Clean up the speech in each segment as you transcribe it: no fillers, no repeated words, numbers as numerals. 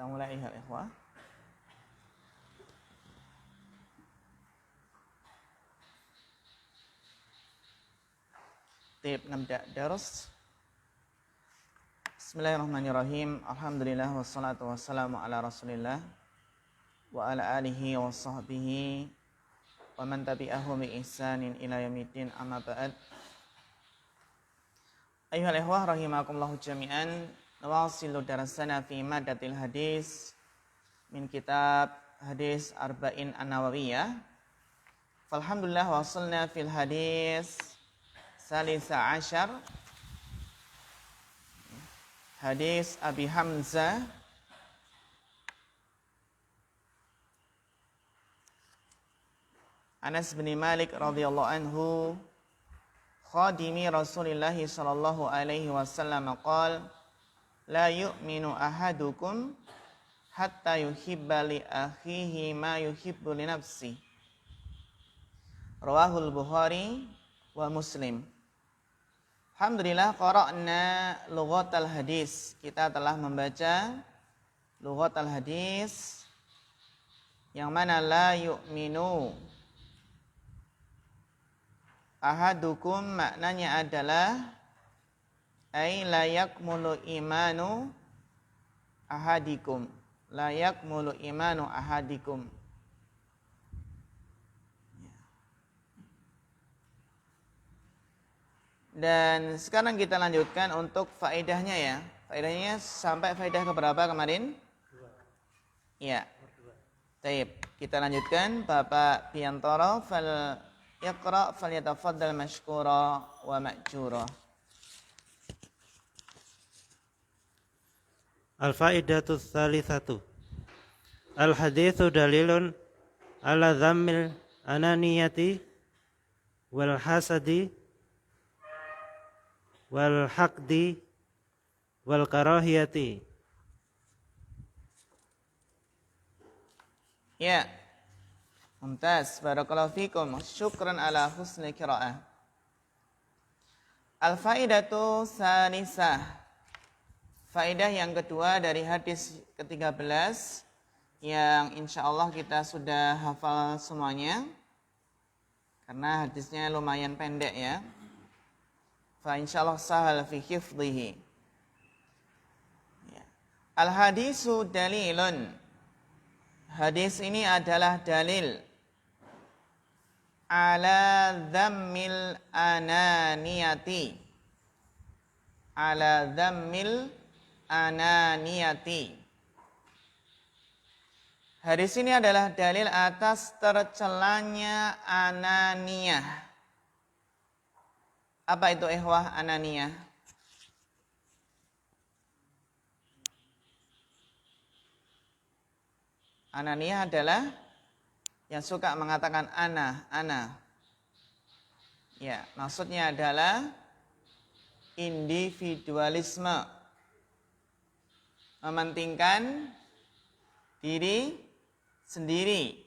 Kita mulai ya ikhwah. Baik, nabda dars. Bismillahirrahmanirrahim. Alhamdulillah wassalatu wassalamu ala Rasulillah wa ala alihi wa sahbihi wa man tabi'ahum bi ihsanin ila yaumiddin, amma ba'd. Ayyuhal ikhwah rahimakumullah jami'an, nawasilu darasana fi madatil hadis min kitab hadis arba'in an-nawawiyah. Falhamdulillah wasalna fil hadis salisa ashar, hadis Abi Hamzah Anas bin Malik radhiyallahu anhu, khadimi Rasulillah sallallahu alaihi wasallam qala la yu'minu ahadukum hatta yuhibba li akhihi ma yuhibbu li nafsihi. Rawahul Bukhari wa Muslim. Alhamdulillah qara'na lughatal hadis. Kita telah membaca lughatal hadis yang mana la yu'minu ahadukum maknanya adalah ay la yakmulu imanu ahadikum. La yakmulu imanu ahadikum. Dan sekarang kita lanjutkan untuk faedahnya ya. Faedahnya sampai faedah keberapa kemarin? 2. Ya. Baik, kita lanjutkan. Bapak Biantoro fal yaqra falyatafaddal mashkura wa ma'jura. Al-faidatu tsalitsatu. Al-haditsu dalilun ala dhammil ananiyati wal hasadi wal haqdi wal karahiyati. Ya. Mumtaz, barakallahu fikum. Syukran ala husni qiraah. Al-faidatu tsalitsah. Faedah yang kedua dari hadis ke-13 yang insyaallah kita sudah hafal semuanya. Karena hadisnya lumayan pendek ya. Fa insyaallah sahal fi hifdhihi. Ya. Al-hadisu dalilun. Hadis ini adalah dalil ala dhammil ananiyati. Ala dhammil ananiyati. Hadis ini adalah dalil atas tercelanya ananiyah. Apa itu ikhwah ananiyah? Ananiyah adalah yang suka mengatakan ana. Ya, maksudnya adalah individualisme. Mementingkan diri sendiri.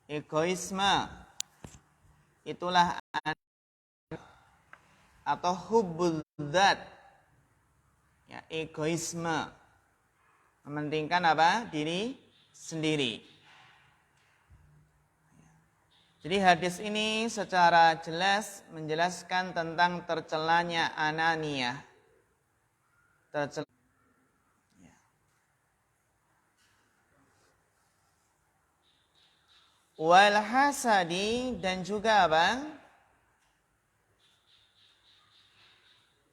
Egoisme. Itulah atau hubbul dzat. Ya, egoisme. Mementingkan apa? Diri sendiri. Jadi hadis ini secara jelas menjelaskan tentang tercelanya ananiyah. Wal hasadi, dan juga apa?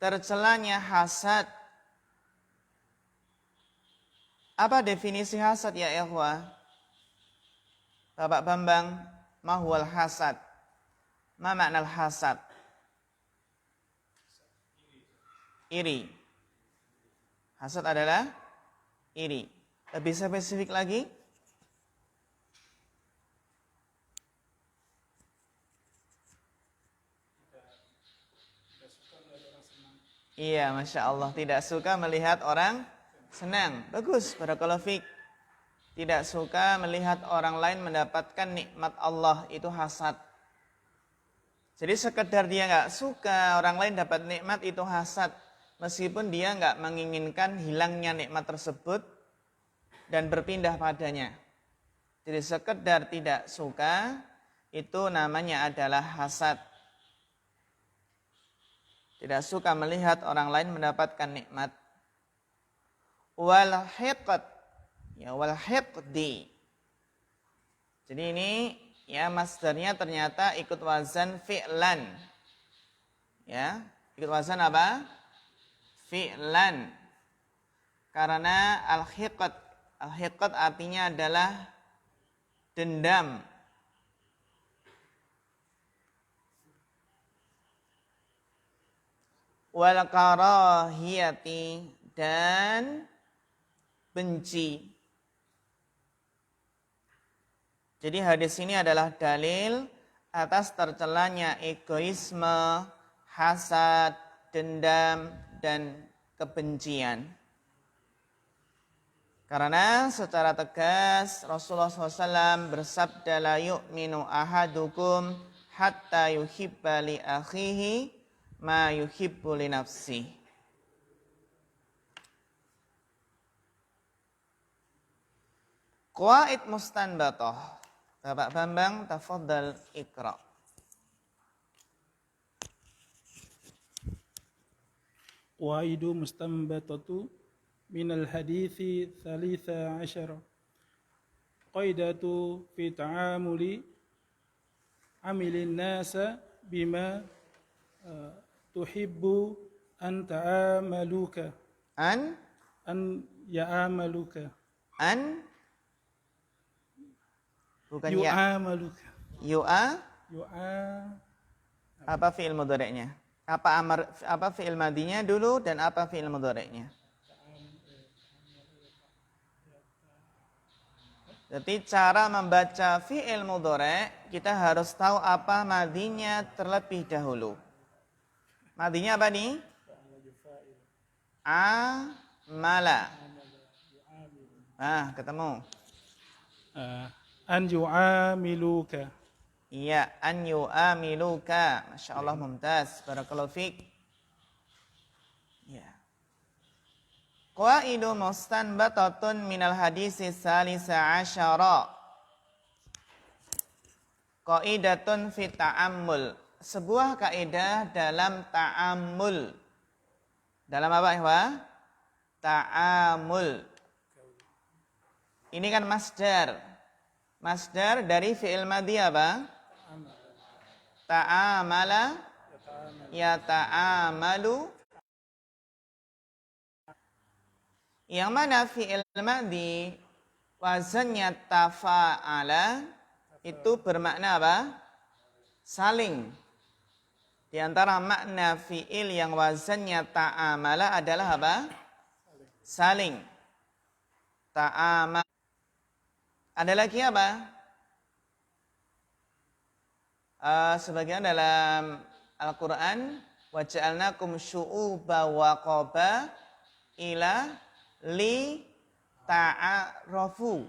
Tercelanya hasad. Apa definisi hasad ya ikhwah? Bapak Bambang, ma huwal hasad? Ma makna hasad? Iri. Hasad adalah iri. Lebih spesifik lagi? Iya, Masya Allah. Tidak suka melihat orang senang. Bagus, barakallahu fiik. Tidak suka melihat orang lain mendapatkan nikmat Allah. Itu hasad. Jadi sekedar dia nggak suka orang lain dapat nikmat, itu hasad. Meskipun dia nggak menginginkan hilangnya nikmat tersebut, dan berpindah padanya. Jadi sekedar tidak suka itu namanya adalah hasad. Tidak suka melihat orang lain mendapatkan nikmat. Wal hiqd, ya wal hiqdi. Jadi ini ya masdarnya ternyata ikut wazan fi'lan. Ya, ikut wazan apa? Fi'lan. Karena al-hiqd artinya adalah dendam. Wal karahiyati, dan benci. Jadi hadis ini adalah dalil atas tercelanya egoisme, hasad, dendam, dan kebencian. Karena secara tegas Rasulullah SAW bersabda, la yu'minu ahadukum hatta yuhibba li akhihi ma yuhibbu li nafsihi. Qawaid mustanbatah. Bapak Bambang, tafadhal iqra. قواعد مستنبطة من الحديث 13 قاعدة في تعامل عمل الناس بما تحب أن تعاملوك أن يعاملوك Bukan يعاملوك apa fi'il mudhari'nya? Apa fi'il madinya dulu dan apa fi'il mudhari'nya? Jadi cara membaca fi'il mudhari' kita harus tahu apa madinya terlebih dahulu. Madinya apa nih? Amala. Ketemu. أن يعاملوك. Iya, an yu'amiluka. Masya Allah, mumtaz. Barakallahu fiqh. Ya. Qawaidu mustanbatatun minal hadisi salisa asyara. Qaidatun fi ta'ammul. Sebuah kaidah dalam ta'ammul. Dalam apa, Ikhwah? Ta'ammul. Ini kan masdar. Masdar dari fi'il madhi apa? Ta'amala, yata'amalu. Yang mana fi'il madhi wazannya tafa'ala, itu bermakna apa? Saling. Di antara makna fi'il yang wazannya ta'amala adalah apa? Saling. Ta'amala. Ada lagi apa? Sebagian dalam Al-Quran, waja'alnakum syu'uba wa qaba ila li ta'arafu.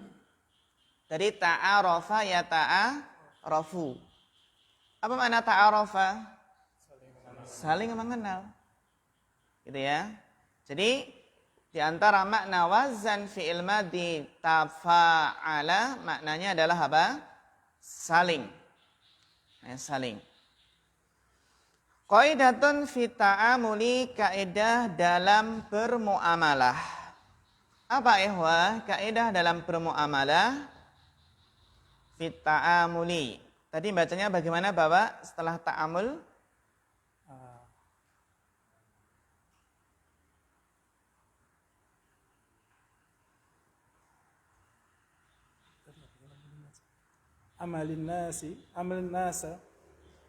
Dari ta'arafa ya ta'arafu. Apa makna ta'arafa? Saling mengenal. Gitu ya. Jadi di antara makna wazan fi'il madhi tafa'ala, maknanya adalah apa? Saling. Saling. Qaidatun fi ta'amuli, kaidah dalam bermuamalah. Apa ikhwah? Kaidah dalam bermuamalah fi ta'amuli. Tadi bacanya bagaimana Bapak setelah ta'amul? Amalin nasa.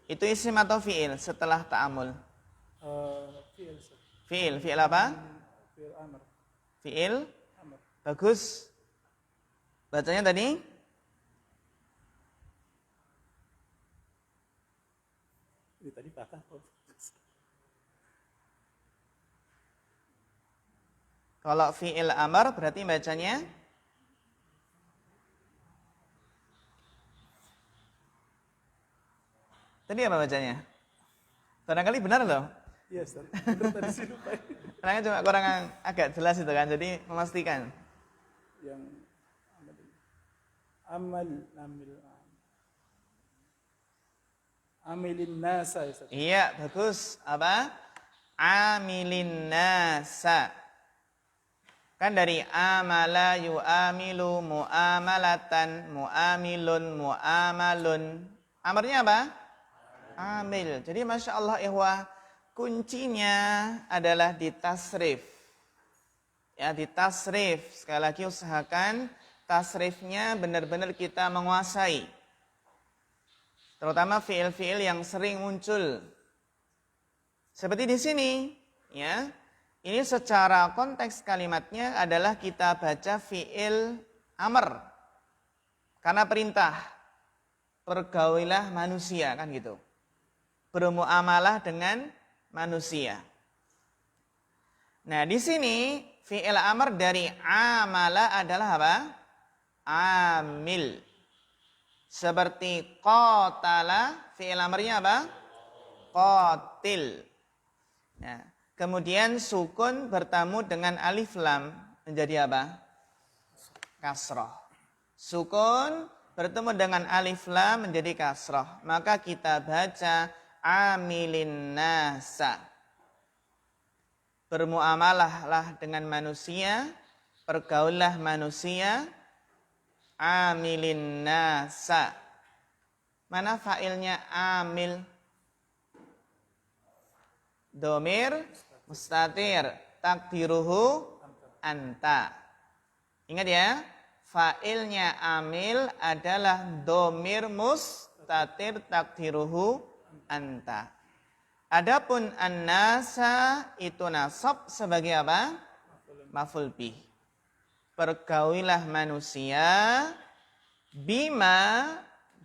Itu isim atau fi'il setelah ta'amul? Fi'il. Fi'il apa? Fi'il amr. Fi'il? Bagus. Bacanya tadi? Ini tadi patah. Kalau fi'il amr berarti bacanya? Tadi apa bacanya? Barangkali benar loh. Iya, Ustaz. Benar tadi sih lupa. Karena cuma kurang agak jelas itu kan, jadi memastikan. Yang amilin nasa ya Ustaz. Iya, bagus. Apa? Amilin nasa. Kan dari amala yu'amilu mu'amalatan, mu'amilun, mu'amalun. Amarnya apa? Amil. Jadi Masya Allah ihwah, kuncinya adalah di tasrif. Ya, di tasrif. Sekali lagi usahakan tasrifnya benar-benar kita menguasai. Terutama fiil-fiil yang sering muncul. Seperti di sini, ya. Ini secara konteks kalimatnya adalah kita baca fiil amr. Karena perintah. Pergaulilah manusia, kan gitu. Bermuamalah dengan manusia. Nah, di sini fiil amr dari amala adalah apa? Amil. Seperti qatala, fiil amrnya apa? Qatil. Nah, kemudian sukun bertemu dengan alif lam menjadi apa? Kasroh. Sukun bertemu dengan alif lam menjadi kasroh. Maka kita baca amilin nasa. Bermuamalahlah dengan manusia, pergaulah manusia, amilin nasa. Mana failnya amil? Domir mustatir, takdiruhu anta. Ingat ya, failnya amil adalah domir mustatir, takdiruhu anta. Adapun an-nasa itu nasab sebagai apa? Maf'ul bih. Pergaulilah manusia bima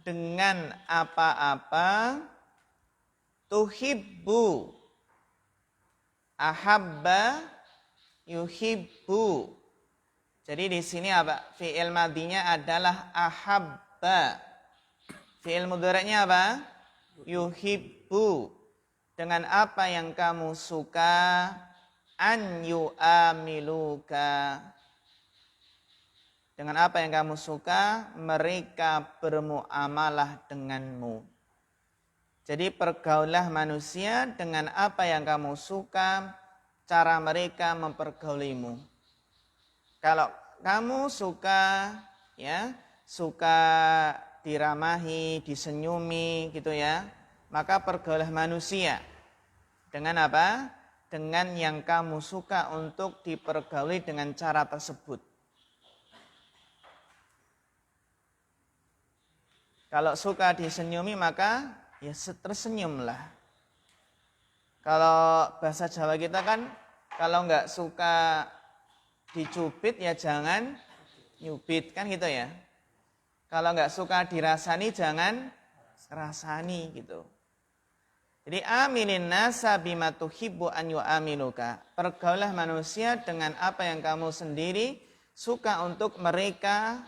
dengan apa-apa tuhibbu. Ahabba yuhibbu. Jadi di sini apa? Fi'il madinya adalah ahabba. Fi'il mudhari'nya apa? Yuhibbu. Dengan apa yang kamu suka, an yu'amiluka. Dengan apa yang kamu suka, mereka bermuamalah denganmu. Jadi pergaulah manusia dengan apa yang kamu suka, cara mereka mempergaulimu. Kalau kamu suka, ya, suka diramahi, disenyumi, gitu ya, maka pergaulah manusia dengan apa? Dengan yang kamu suka untuk dipergauli dengan cara tersebut. Kalau suka disenyumi maka ya tersenyumlah. Kalau bahasa Jawa kita kan kalau nggak suka dicubit ya jangan nyubit, kan gitu ya. Kalau nggak suka dirasani jangan rasani gitu. Jadi amilin nasa bima tuhibbu an yu'amiluka. Pergaulah manusia dengan apa yang kamu sendiri suka untuk mereka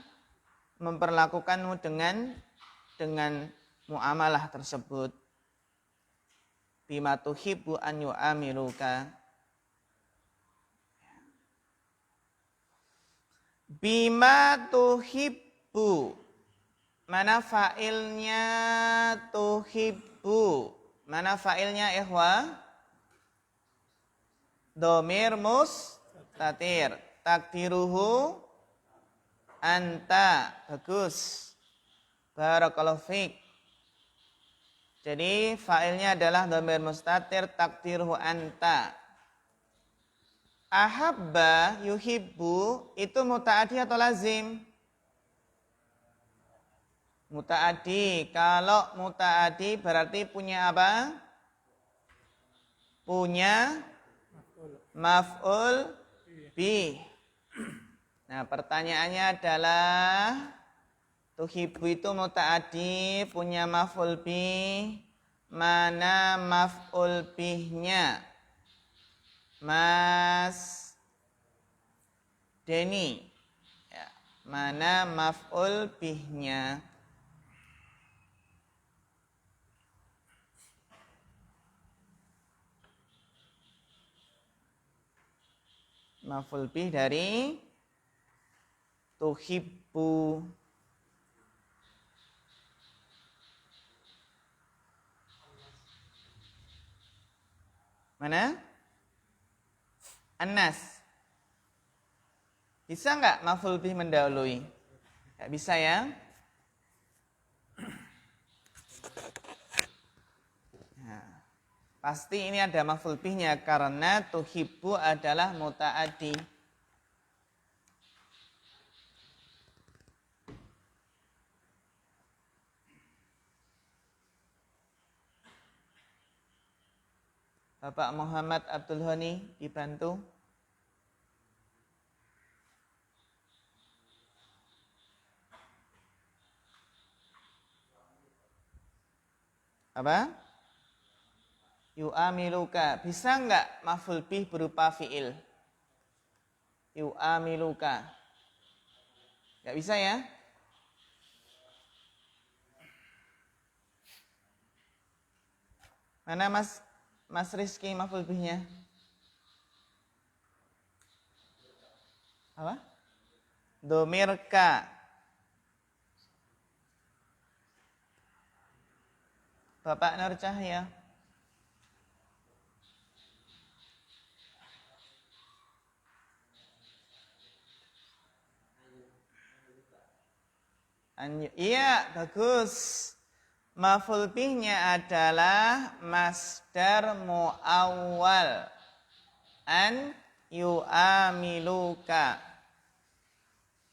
memperlakukanmu dengan muamalah tersebut. Bima tuhibbu an yu'amiluka. Bima tuhibbu. Mana fa'ilnya tuhibbu? Mana fa'ilnya ikhwa? Domir mustatir. Takdiruhu anta. Bagus. Barakallahu fiik. Jadi fa'ilnya adalah domir mustatir. Takdiruhu anta. Ahabba yuhibbu itu muta'addi atau lazim? Muta'addi. Kalau muta'addi berarti punya apa? Punya maf'ul bih. Nah, pertanyaannya adalah tuhibbu itu muta'addi, punya maf'ul bih. Mana maf'ul bihnya? Mas Denny. Ya, mana maf'ul bihnya? Maf'ul bih dari tuhibbu. Mana? An-nas. Bisa nggak maf'ul bih mendahului? Nggak bisa ya? Nah, pasti ini ada maf'ul bihnya karena tuhibbu adalah muta'addi. Bapak Muhammad Abdul Honi dibantu. Apa? Yu'amiluka. Bisa nggak maf'ul bih berupa fi'il? Yu'amiluka. Nggak bisa ya? Mana Mas Rizky maf'ul bihnya? Apa? Domirka. Bapak Nur Cahya. Iya, bagus. Maf'ul bihnya adalah masdar muawwal. An yu'amiluka.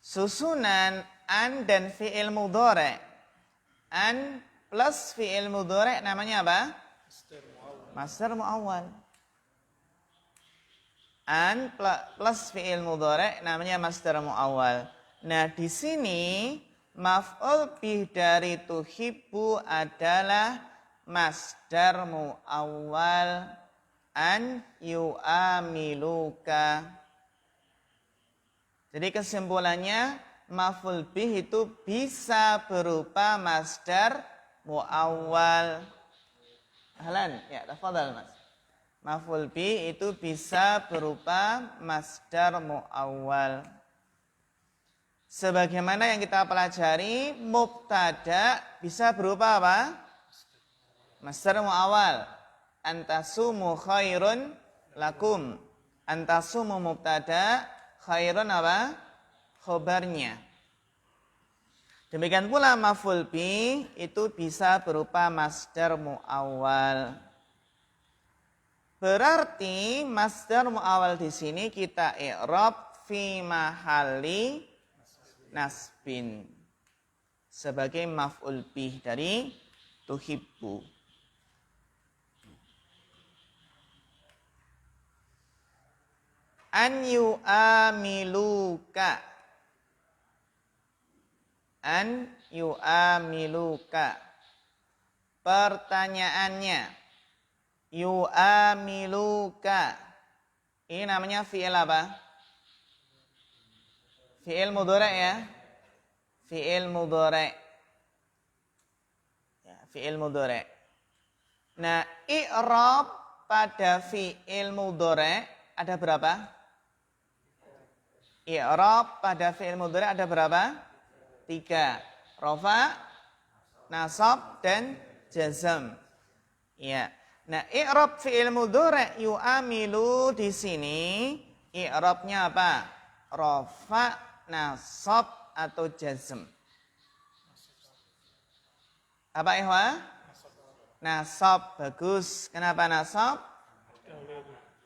Susunan an dan fi'il mudhari'. An plus fi'il mudhari' namanya apa? Masdar muawwal. An plus fi'il mudhari' namanya masdar muawwal. Nah, di sini maf'ul bih dari tuhibbu adalah masdar muawwal an yu'amiluka. Jadi kesimpulannya maf'ul bih itu bisa berupa masdar muawwal. Ahlan, ya, tafadhal Mas. Maf'ul bih itu bisa berupa masdar muawwal. Sebagaimana yang kita pelajari, mubtada bisa berupa apa? Masdar muawwal. Antasumu khairun lakum. Antasumu mubtada, khairun apa? Khobarnya. Demikian pula maf'ul bih itu bisa berupa masdar muawwal. Berarti masdar muawwal di sini kita i'rab fi mahalli nasbin sebagai maf'ul bih dari tuhibbu. An yu'amiluka. An yu'amiluka. Pertanyaannya, yu'amiluka. Ini namanya fi'il apa? Fi'il mudhari' ya. Fi'il mudhari'. Ya, fi'il mudhari'. Nah, i'rab pada fi'il mudhari' ada berapa? I'rab pada fi'il mudhari' ada berapa? 3. Rafa, nasab, dan jazm. Ya. Nah, i'rab fi'il mudhari' yu'amilu di sini i'rabnya apa? Rafa, nasab, atau jazm. Apa ikhwah? Nasab, bagus. Kenapa nasab?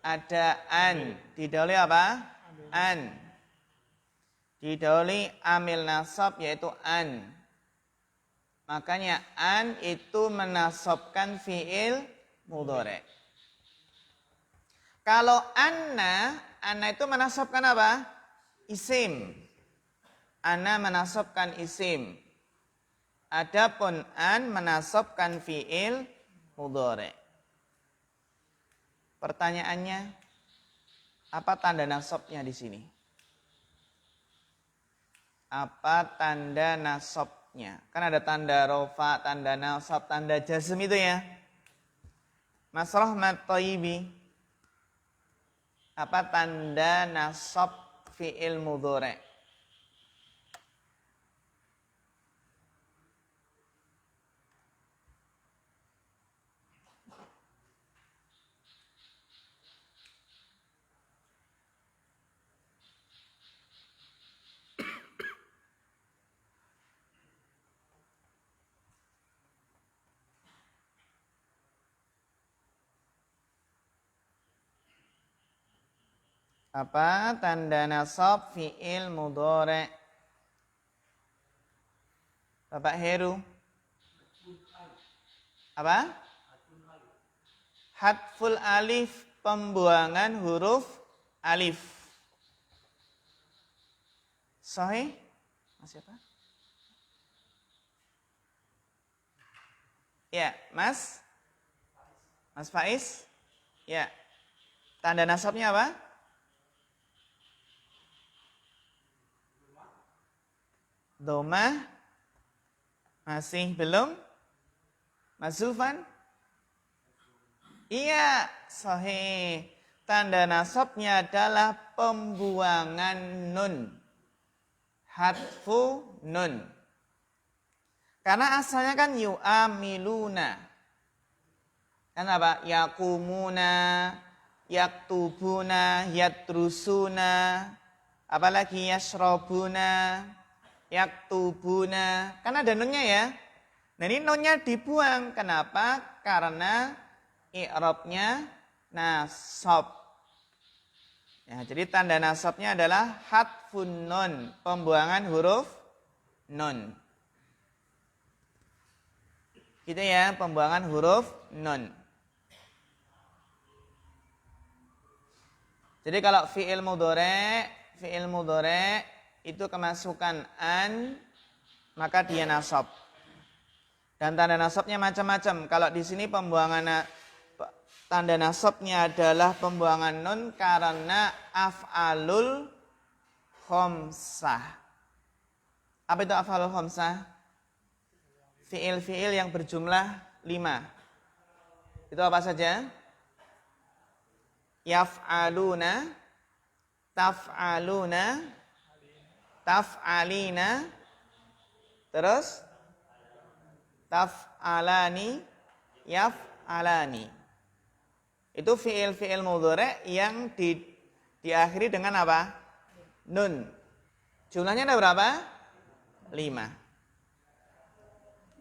Ada an. Didahului apa? An. Didahului amil nasab yaitu an. Makanya an itu menasabkan fi'il mudhari'. Kalau anna itu menasabkan apa? Isim. Anna menasabkan isim. Adapun an menasabkan fi'il mudhari'. Pertanyaannya, apa tanda nasabnya di sini? Apa tanda nasabnya? Kan ada tanda rofa, tanda nasab, tanda jazm itu ya. Mas Rahmat Thayyibi, apa tanda nasab fi'il mudhari'? Apa tanda nasab fi'il mudhari'? Bapak Heru. Apa? Hadful alif, pembuangan huruf alif. Sahih? Mas siapa? Ya, Mas? Mas Faiz? Ya. Tanda nasabnya apa? Doma. Masih belum? Mas Zulfan? Iya, sahih. Tanda nasabnya adalah pembuangan nun. Hadfu nun. Karena asalnya kan yu'amiluna. Kan apa? Yakumuna, yaktubuna, yadrusuna. Apalagi yasrobuna, yaktubuna. Kan ada nunnya ya. Nah ini nunnya dibuang. Kenapa? Karena i'rabnya nasab. Ya, jadi tanda nasabnya adalah hadfun nun, pembuangan huruf nun. Gitu ya, pembuangan huruf nun. Jadi kalau fi'il mudhari' itu kemasukan an, maka dia nasab. Dan tanda nasabnya macam-macam. Kalau di sini tanda nasabnya adalah pembuangan nun karena af'alul khamsah. Apa itu af'alul khamsah? Fi'il-fi'il yang berjumlah 5. Itu apa saja? Yaf'aluna, taf'aluna, taf'alina, terus taf'alani, yaf'alani. Itu fi'il-fi'il mudhari' yang diakhiri dengan apa? Nun. Jumlahnya ada berapa? 5.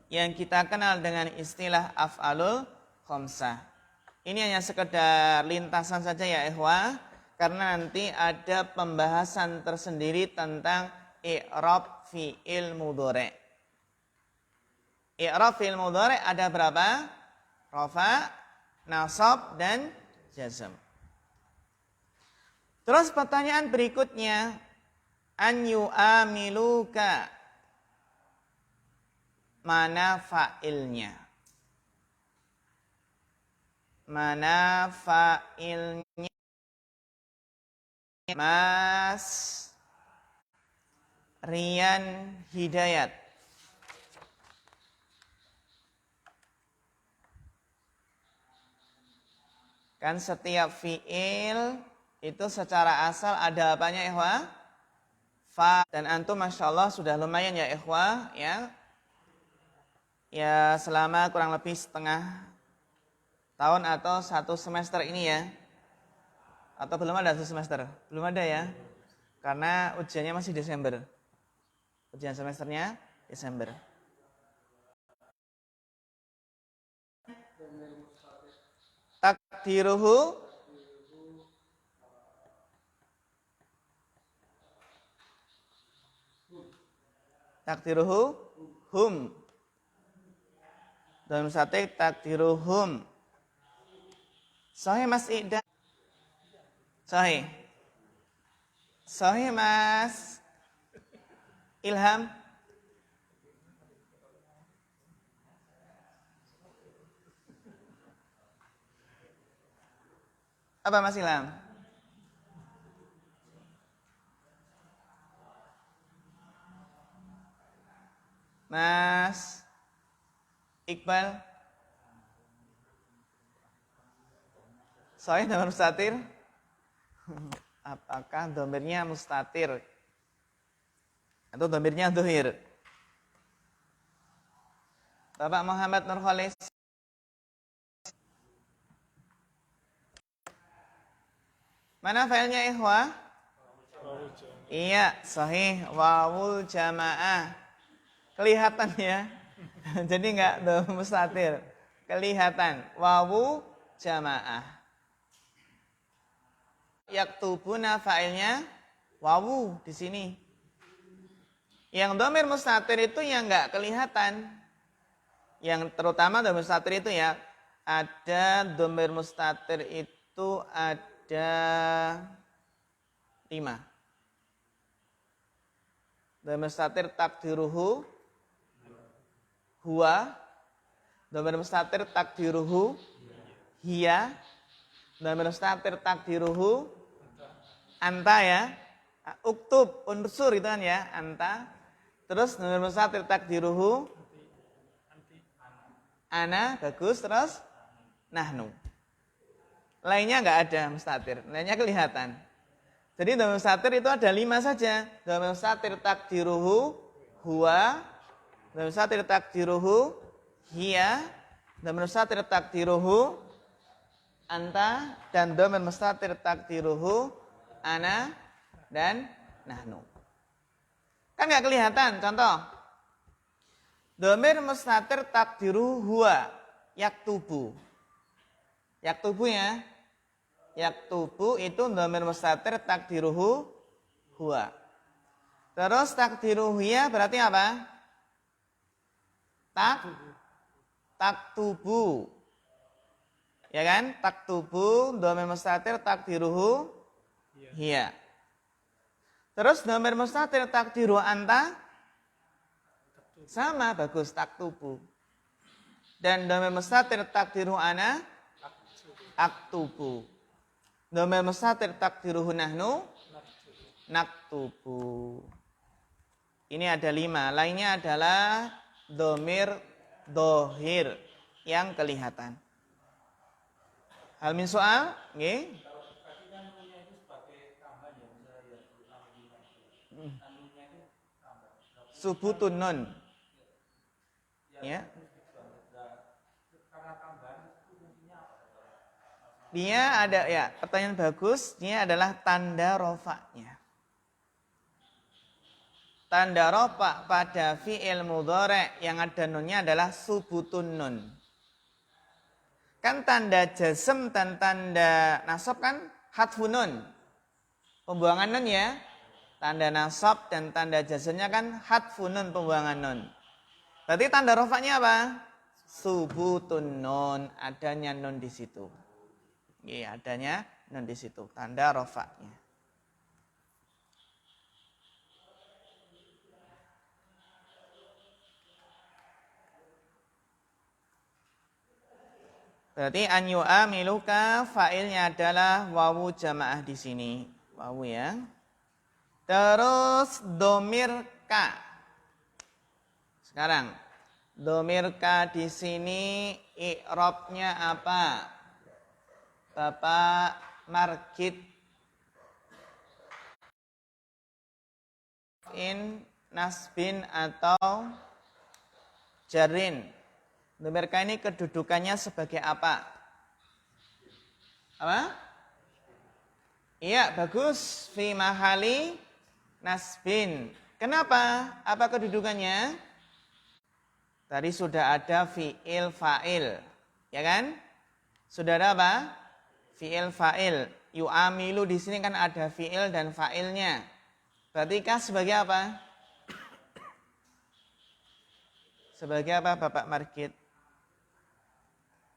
Yang kita kenal dengan istilah af'alul khamsah. Ini hanya sekedar lintasan saja ya ikhwah, karena nanti ada pembahasan tersendiri tentang i'rab fi'il mudhari'. I'rab fi'il mudhari' ada berapa? Rafa, nasab, dan jazm. Terus pertanyaan berikutnya, an yu'amiluka. Mana fa'ilnya? Mana fa'ilnya? Mas Rian Hidayat. Kan setiap fi'il itu secara asal ada apanya ikhwah? Fa. Dan antum Masya Allah sudah lumayan ya ikhwah ya. Ya selama kurang lebih setengah tahun atau 1 semester ini ya. Atau belum ada 1 semester? Belum ada ya. Karena ujiannya masih Desember. Ujian semesternya Desember. Takdiruhu hum. Dalam statik takdiruhum. Sahih Mas Ida. Sahih. Sahih Mas Ilham. Apa Mas Ilham? Mas Iqbal. Sahih nomor mustatir. Apakah domirnya mustatir? Atau domirnya dhuhir? Bapak Muhammad Nurholis. Mana filenya ikhwah? Iya, sahih. Wawul jamaah. Kelihatan ya. Jadi enggak mustatir. Kelihatan. Wawu jamaah. Yaktubuna fa'ilnya wawu di sini. Yang dhamir mustatir itu yang enggak kelihatan. Yang terutama dhamir mustatir itu ya, ada dhamir mustatir itu ada 5. Dhamir mustatir takdiruhu huwa, dhamir mustatir takdiruhu hiya, dhamir mustatir takdiruhu anta ya. Uktub unsur itu kan ya, anta. Terus dhamir mustatir takdiruhu ana, bagus. Terus nahnu. Lainnya enggak ada mustatir, lainnya kelihatan. Jadi dhamir mustatir itu ada 5 saja. Dhamir mustatir takdiruhu huwa, dhamir mustatir takdiruhu hiya, dhamir mustatir takdiruhu anta, dan dhamir mustatir takdiruhu ana dan nahnu. Kan enggak kelihatan. Contoh. Dhamir mustatir takdiruhu huwa, yaktubu. Yaktubu ya. Yaktubu itu dhamir mustatir takdiruhu huwa. Terus takdiruhu ya berarti apa? Taktubu. Ya kan? Taktubu dhamir mustatir takdiruhu hiya. Terus dhamir mustatir takdiruhu anta sama, bagus, taktubu. Dan dhamir mustatir takdiruhu ana aktubu. Dhamir mustatir takdiruhu nahnu naktubu. Ini ada 5. Lainnya adalah dhamir dohir yang kelihatan. Hal min soal? Nggih. Subutun nun. Ya. Dia ada ya, pertanyaan bagus, dia adalah tanda rofaknya. Tanda rofa pada fi'il mudhari' yang ada nunnya adalah subutun nun. Kan tanda jazm dan tanda nasab kan hadfun nun. Pembuangan nun ya. Tanda nasab dan tanda jazmnya kan hadfun nun, pembuangan nun. Berarti tanda rofaknya apa? Subutun nun, adanya nun di situ. Iya, adanya nun di situ, tanda rofaknya. Berarti an yu'amiluka fa'ilnya adalah wawu jamaah di sini. Wawu ya. Terus domir ka. Sekarang domir ka di sini i'rabnya apa? Bapak Margit. In nasbin atau jarin. Domir ka ini kedudukannya sebagai apa? Apa? Iya, bagus. Fi mahali nasbin. Kenapa? Apa kedudukannya? Tadi sudah ada fi'il fa'il. Ya kan? Sudah ada apa? Fi'il fa'il. Yu'amilu di sini kan ada fi'il dan fa'ilnya. Berarti kah sebagai apa? Sebagai apa Bapak Margit?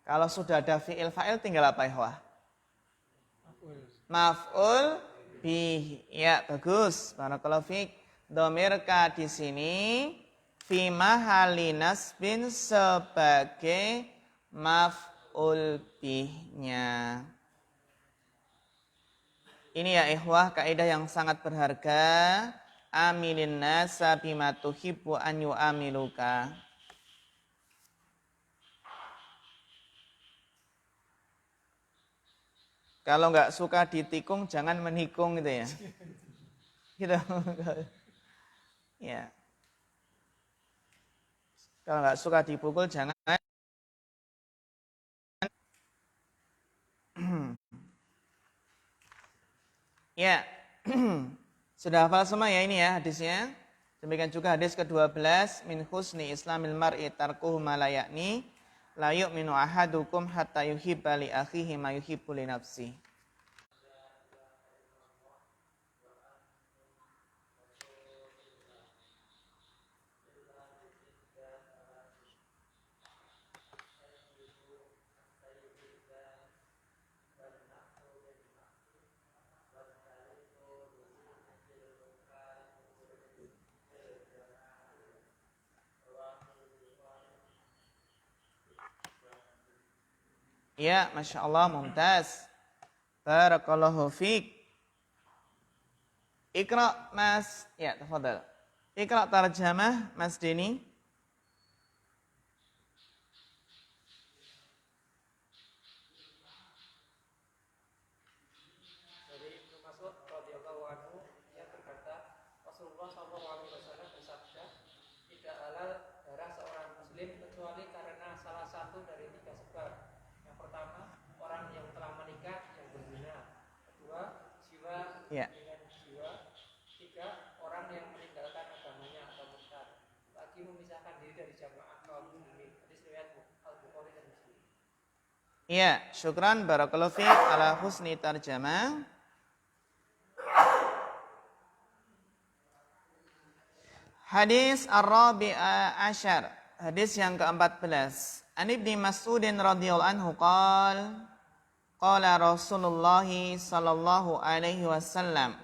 Kalau sudah ada fi'il fa'il tinggal apa ya? Maf'ul bih. Ya, bagus. Barakallahu fiik. Dhamir ka di sini fi mahali nasbin sebagai maf'ul bihnya. Ini ya ikhwah kaidah yang sangat berharga. Amilin nasa bima tuhibbu an yu'amiluka. Kalau nggak suka ditikung, jangan menikung gitu ya. Gitu. Ya. Kalau nggak suka dipukul, jangan. Ya. Sudah hafal semua ya ini ya hadisnya. Demikian juga hadis ke-12 min husni islamil mar'i tarkuhu ma la ya'ni la yu'minu ahadukum hatta yuhibba li akhihi ma yuhibbu li nafsi. Ya, Masya Allah, mumtaz. Barakallahu fiik. Iqra, Mas. Ya, tafadhal. Iqra tarjamah, Mas Deni. Dari Ibnu Mas'ud radhiyallahu anhu yang berkata, Rasulullah SAW bersabda, tidak halal darah seorang muslim kecuali karena salah satu dari 3 sebab. Yang pertama, orang yang telah menikah yang berzina. Kedua, jiwa Ya. dengan jiwa. Tiga, orang yang meninggalkan agamanya atau murtad. Lagi memisahkan diri dari jamaah kaum muslimin. Hadis riwayat Al-Bukhari dan Muslim. Ya, syukran barakallahu fiik ala husni tarjamah. Hadis ar-rabi'a asyar. Hadis yang ke-14. An Ibnu Mas'udin radhiyallahu anhu qala Rasulullah sallallahu alaihi wasallam.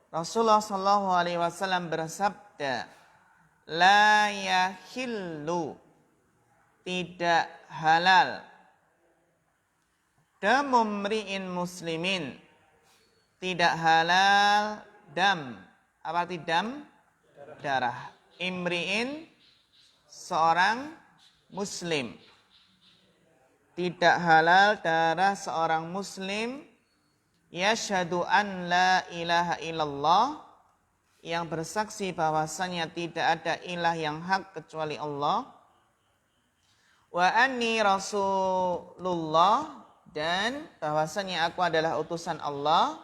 Rasulullah sallallahu alaihi wasallam bersabda, la yahillu, tidak halal, damum mri'in muslimin, tidak halal dam. Apa arti dam? Darah. Imri'in, seorang muslim. Tidak halal darah seorang muslim yashhadu an la ilaha illallah, yang bersaksi bahwasanya tidak ada ilah yang hak kecuali Allah, wa anni rasulullah, dan bahwasanya aku adalah utusan Allah.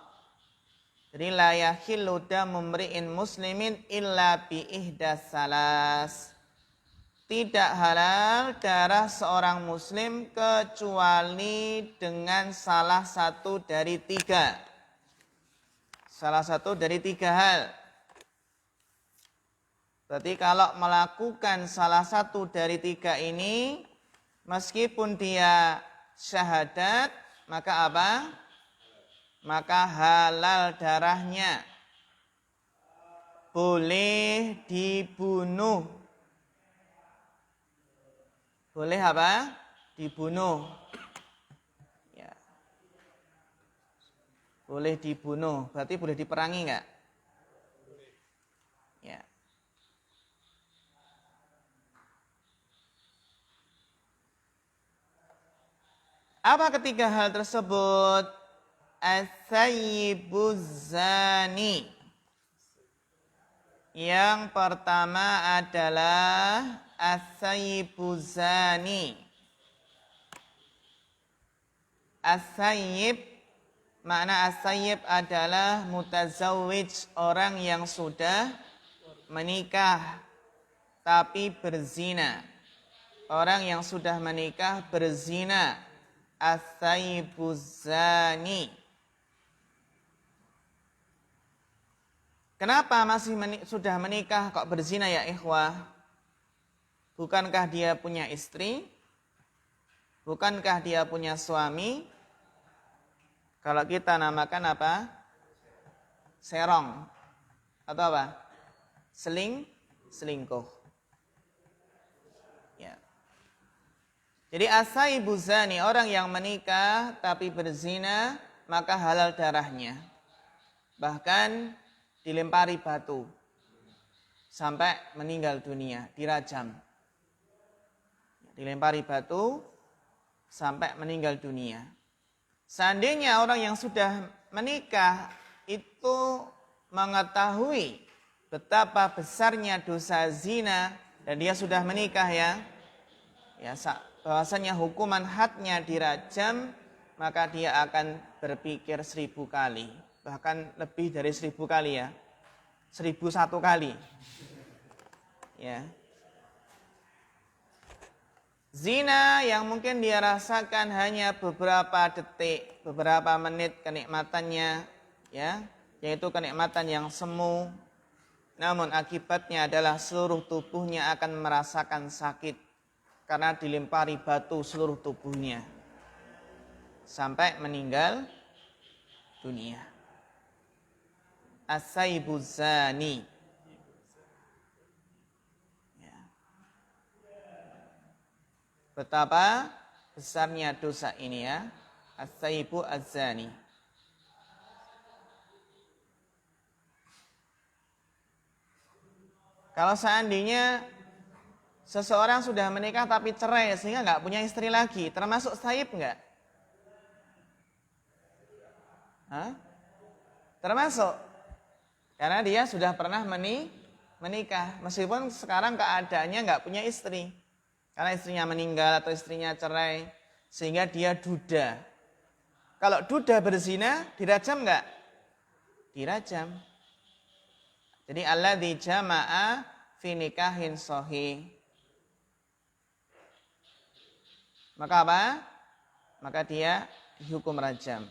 Jadi la yahillu damu mri'in muslimin illa bi ihdas salas. Tidak halal darah seorang muslim kecuali dengan salah satu dari 3. Salah satu dari 3 hal. Berarti kalau melakukan salah satu dari 3 ini, meskipun dia syahadat, maka apa? Maka halal darahnya. Boleh dibunuh. Boleh apa? Dibunuh. Ya. Boleh dibunuh. Berarti boleh diperangi enggak? Ya. Apa ketiga hal tersebut? As-sayyibuz zani. Yang pertama adalah as-sayyibuz zani. As-sayyib, makna as-sayyib adalah mutazawwij, orang yang sudah menikah tapi berzina. Orang yang sudah menikah berzina. As-sayyibuz zani. Kenapa masih sudah menikah kok berzina ya ikhwah? Bukankah dia punya istri? Bukankah dia punya suami? Kalau kita namakan apa? Serong. Atau apa? Selingkuh. Ya. Jadi as-sayyibuz zani, orang yang menikah tapi berzina, maka halal darahnya. Bahkan dilempari batu sampai meninggal dunia, dirajam. Dilempari batu sampai meninggal dunia. Seandainya orang yang sudah menikah itu mengetahui betapa besarnya dosa zina dan dia sudah menikah ya bahwasanya hukuman hadnya dirajam, maka dia akan berpikir 1000 kali. Bahkan lebih dari 1000 kali ya. 1001 kali. Ya. Zina yang mungkin dia rasakan hanya beberapa detik, beberapa menit kenikmatannya, ya, yaitu kenikmatan yang semu. Namun akibatnya adalah seluruh tubuhnya akan merasakan sakit karena dilempari batu seluruh tubuhnya sampai meninggal dunia. As-sayyibuz zani. Ya. Betapa besarnya dosa ini ya. As-saibu az-zani. Kalau seandainya seseorang sudah menikah tapi cerai sehingga nggak punya istri lagi, termasuk saib nggak? Hah? Termasuk. Karena dia sudah pernah menikah. Meskipun sekarang keadaannya nggak punya istri. Karena istrinya meninggal atau istrinya cerai. Sehingga dia duda. Kalau duda berzina, dirajam nggak? Dirajam. Jadi alladzi jama'a fi nikahin shahih. Maka apa? Maka dia dihukum rajam.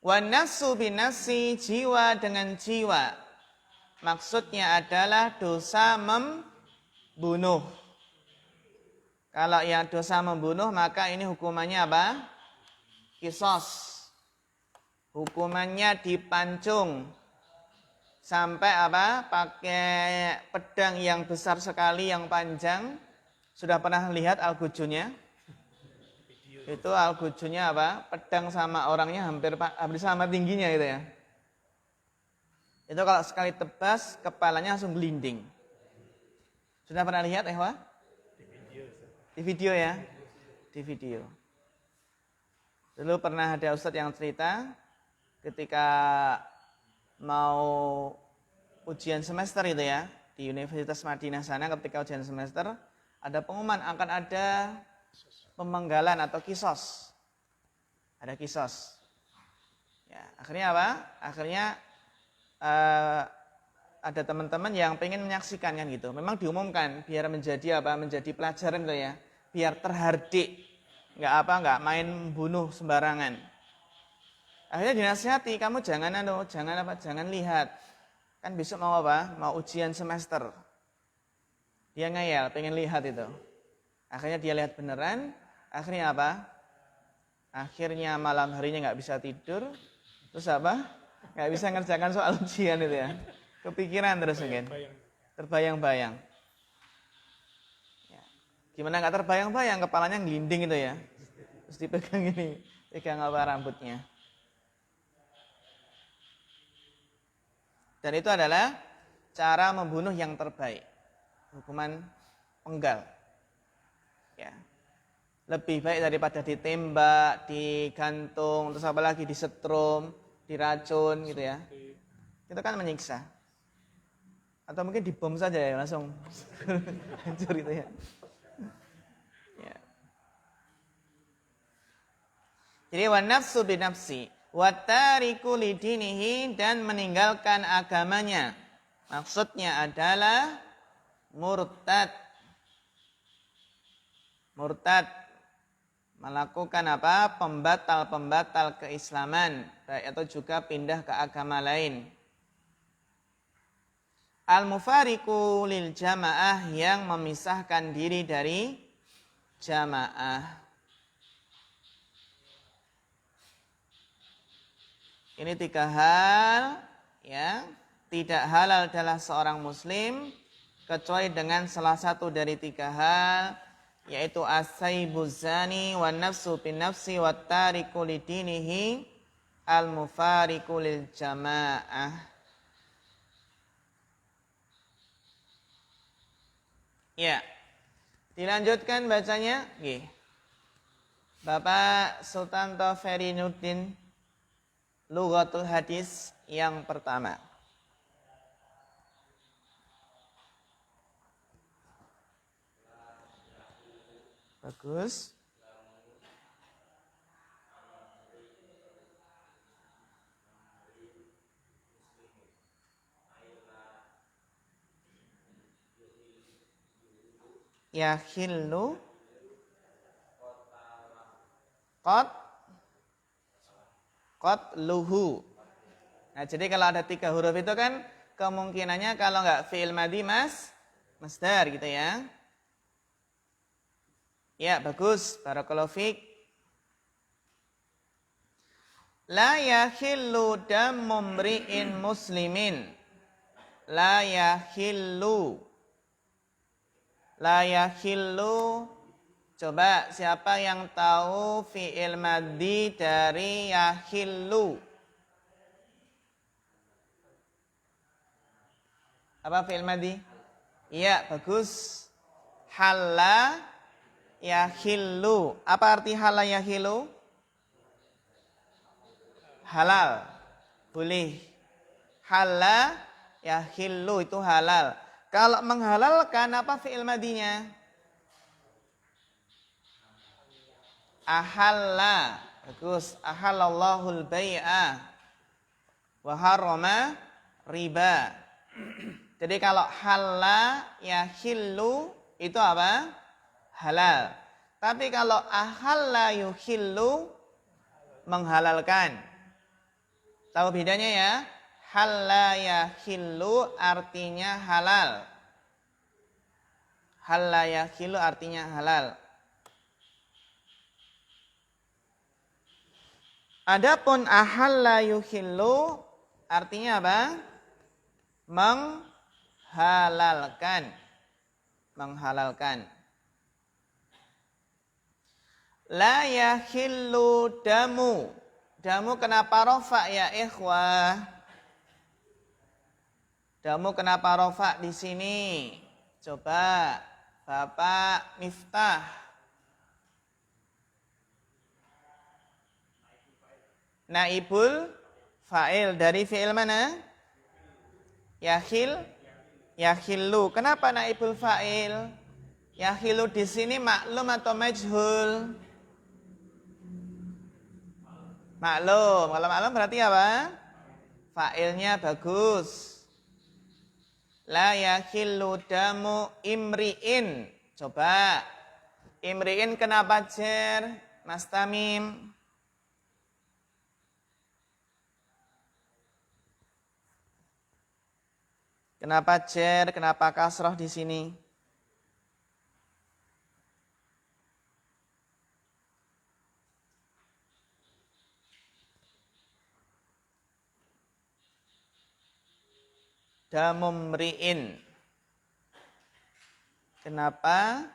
Wan nafsu bin nafsi, jiwa dengan jiwa. Maksudnya adalah dosa membunuh. Kalau yang dosa membunuh maka ini hukumannya apa? Qisas. Hukumannya dipancung sampai apa? Pakai pedang yang besar sekali, yang panjang. Sudah pernah lihat al-gujunya? Itu al-gujunya apa? Pedang sama orangnya hampir sama tingginya itu ya. Itu kalau sekali tebas kepalanya langsung gelinding. Sudah pernah lihat Ehwa? Di video ya? Di video. Dulu pernah ada ustadz yang cerita ketika mau ujian semester itu ya, di Universitas Madinah sana ketika ujian semester, ada pengumuman akan ada pemenggalan atau kisos. Ada kisos. Ya, akhirnya apa? Akhirnya ada teman-teman yang pengen menyaksikan kan gitu. Memang diumumkan biar menjadi apa? Menjadi pelajaran tuh ya. Biar terhardik. Enggak main bunuh sembarangan. Akhirnya dinasihati, kamu jangan lihat. Kan besok mau apa? Mau ujian semester. Dia ngeyel, pengen lihat itu. Akhirnya dia lihat beneran. Akhirnya apa? Akhirnya malam harinya nggak bisa tidur. Terus apa? Nggak bisa ngerjakan soal ujian itu ya. Kepikiran terus mungkin. Terbayang-bayang. Ya. Gimana nggak terbayang-bayang? Kepalanya ngelinding itu ya. Terus dipegang ini. Pegang apa rambutnya. Dan itu adalah cara membunuh yang terbaik. Hukuman penggal. Ya. Lebih baik daripada ditembak, digantung, terus apalagi disetrum, diracun gitu ya. Itu kan menyiksa. Atau mungkin dibom saja ya, langsung hancur gitu ya. Ya. Jadi wan nafsu binafsi. Watariku lidinihi, dan meninggalkan agamanya. Maksudnya adalah murtad. Murtad melakukan apa? Pembatal keislaman, atau juga pindah ke agama lain. Al-mufariqu lil jamaah, yang memisahkan diri dari jamaah. Ini 3 hal ya, tidak halal adalah seorang muslim kecuali dengan salah satu dari 3 hal, yaitu as-saibuz zani wan nafsu bin nafsi wat tariku lidinihi al mufariqu lil jamaah. Ya. Dilanjutkan bacanya, nggih. Bapak Sultanto Ferinuddin, Lughatul Hadis yang pertama. Bagus. Yahillu qatluhu. Nah, jadi kalau ada 3 huruf itu kan kemungkinannya kalau enggak fi'il madhi masdar gitu ya. Ya, bagus. Barakallahu fiik. La yahillu damu mri'in muslimin. La yahillu. La yahillu. Coba siapa yang tahu fi'il madhi dari yahillu? Apa fi'il madhi? Iya, bagus. Halla yahillu. Apa arti halla yahillu? Halal. Boleh. Halla yahillu itu halal. Kalau menghalalkan apa fi'il madhinya? Ahalla. Bagus. Ahallallahul bai'a wa harrama riba. Jadi kalau halla yahillu itu apa? Halal. Tapi kalau ahalla yuhillu menghalalkan. Tahu bedanya ya? Halla yahillu artinya halal. Halla yahillu artinya halal. Adapun ahalla yuhillu artinya apa? Menghalalkan. Menghalalkan. La yahillu damu. Damu kenapa rofa ya ikhwah? Damu kenapa rofa di sini? Coba Bapak Miftah. Naibul fa'il dari fi'il mana? Yahillu. Kenapa naibul fa'il? Yahillu di sini maklum atau majhul? Maklum. Kalau maklum berarti apa? Fa'ilnya bagus. La yahillu damu imri'in. Coba. Imri'in kenapa jer? Mas Tamim. Kenapa jer? Kenapa kasroh di sini? Damumri'in. Kenapa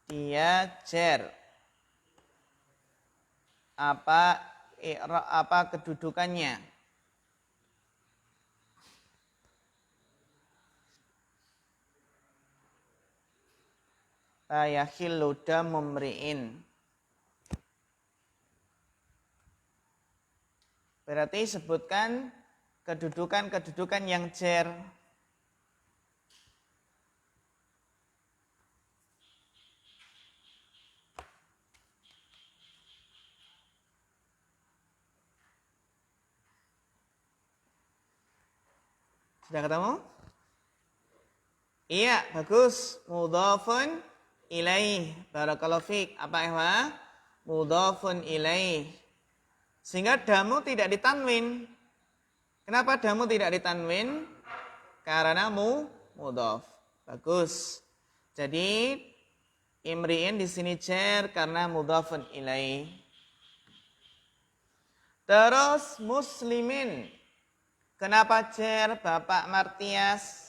dia jer? Apa kedudukannya? La yahillu damumri'in. Berarti sebutkan kedudukan-kedudukan yang jer. Sudah ketemu? Iya, bagus. Mudhafun ilaih. Barakallahu fiik. Apa ihwa? Mudhafun ilaih. Sehingga damu tidak ditanwin. Kenapa damu tidak ditanwin? Karena mudhaf. Bagus. Jadi imri'in di sini jer karena mudhafun ilaih. Terus muslimin. Kenapa jer Bapak Martias?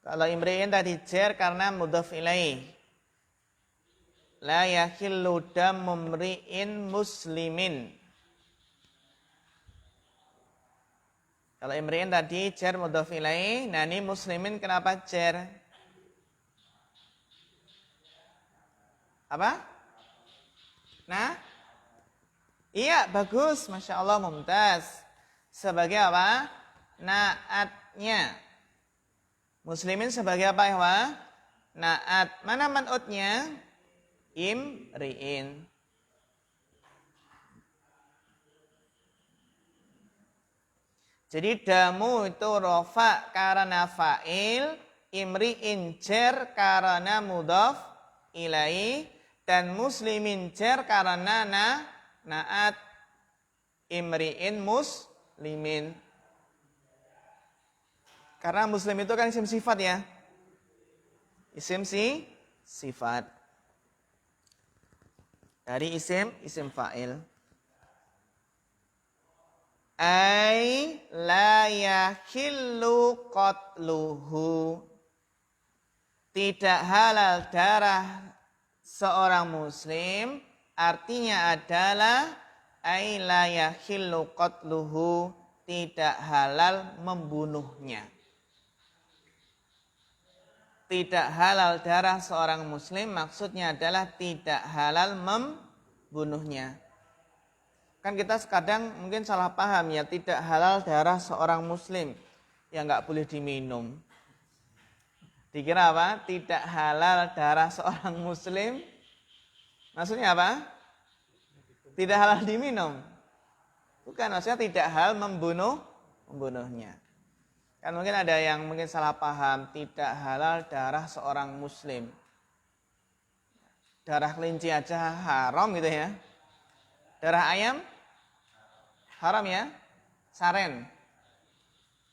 Kalau imri'in tadi jer karena mudhaf ilaih. La yahillu damu mri'in muslimin. Kalau imri'in tadi jer mudhaf ilaih, nah ini muslimin kenapa jer? Apa? Nah? Iya, bagus. Masya Allah, mumtaz. Sebagai apa? Naatnya. Muslimin sebagai apa ya? Naat. Mana man'utnya? Imri'in. Jadi damu itu rofa karena fa'il, imri'in jer karena mudhaf ilaih, dan muslimin jer karena naat, imri'in muslimin. Karena muslim itu kan isim sifat ya. Isim sifat. Dari isim fa'il. Ai la yahillu qatluhu. Tidak halal darah seorang muslim, artinya adalah ai la yahillu qatluhu, tidak halal membunuhnya. Tidak halal darah seorang muslim maksudnya adalah tidak halal membunuhnya. Kan kita kadang mungkin salah paham ya, tidak halal darah seorang muslim yang nggak boleh diminum. Dikira apa? Tidak halal darah seorang muslim. Maksudnya apa? Tidak halal diminum. Bukan, maksudnya tidak halal membunuhnya. Kan mungkin ada yang mungkin salah paham, tidak halal darah seorang muslim. Darah kelinci aja haram gitu ya. Darah ayam haram ya. Saren.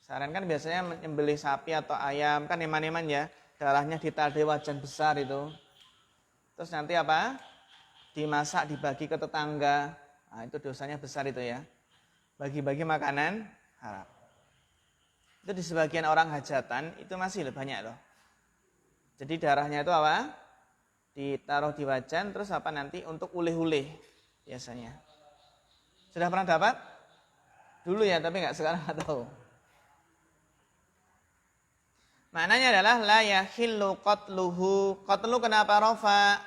Saren kan biasanya menyembelih sapi atau ayam, kan eman-eman ya. Darahnya ditadai wajan besar itu. Terus nanti apa? Dimasak, dibagi ke tetangga. Nah, itu dosanya besar itu ya. Bagi-bagi makanan haram. Itu di sebagian orang hajatan itu masih banyak loh. Jadi darahnya itu apa? Ditaruh di wajan, terus apa nanti untuk uleh-uleh biasanya. Sudah pernah dapat? Dulu ya, tapi nggak sekarang, nggak tahu. Maknanya adalah la yahillu qatluhu. Qatlu kenapa rofa?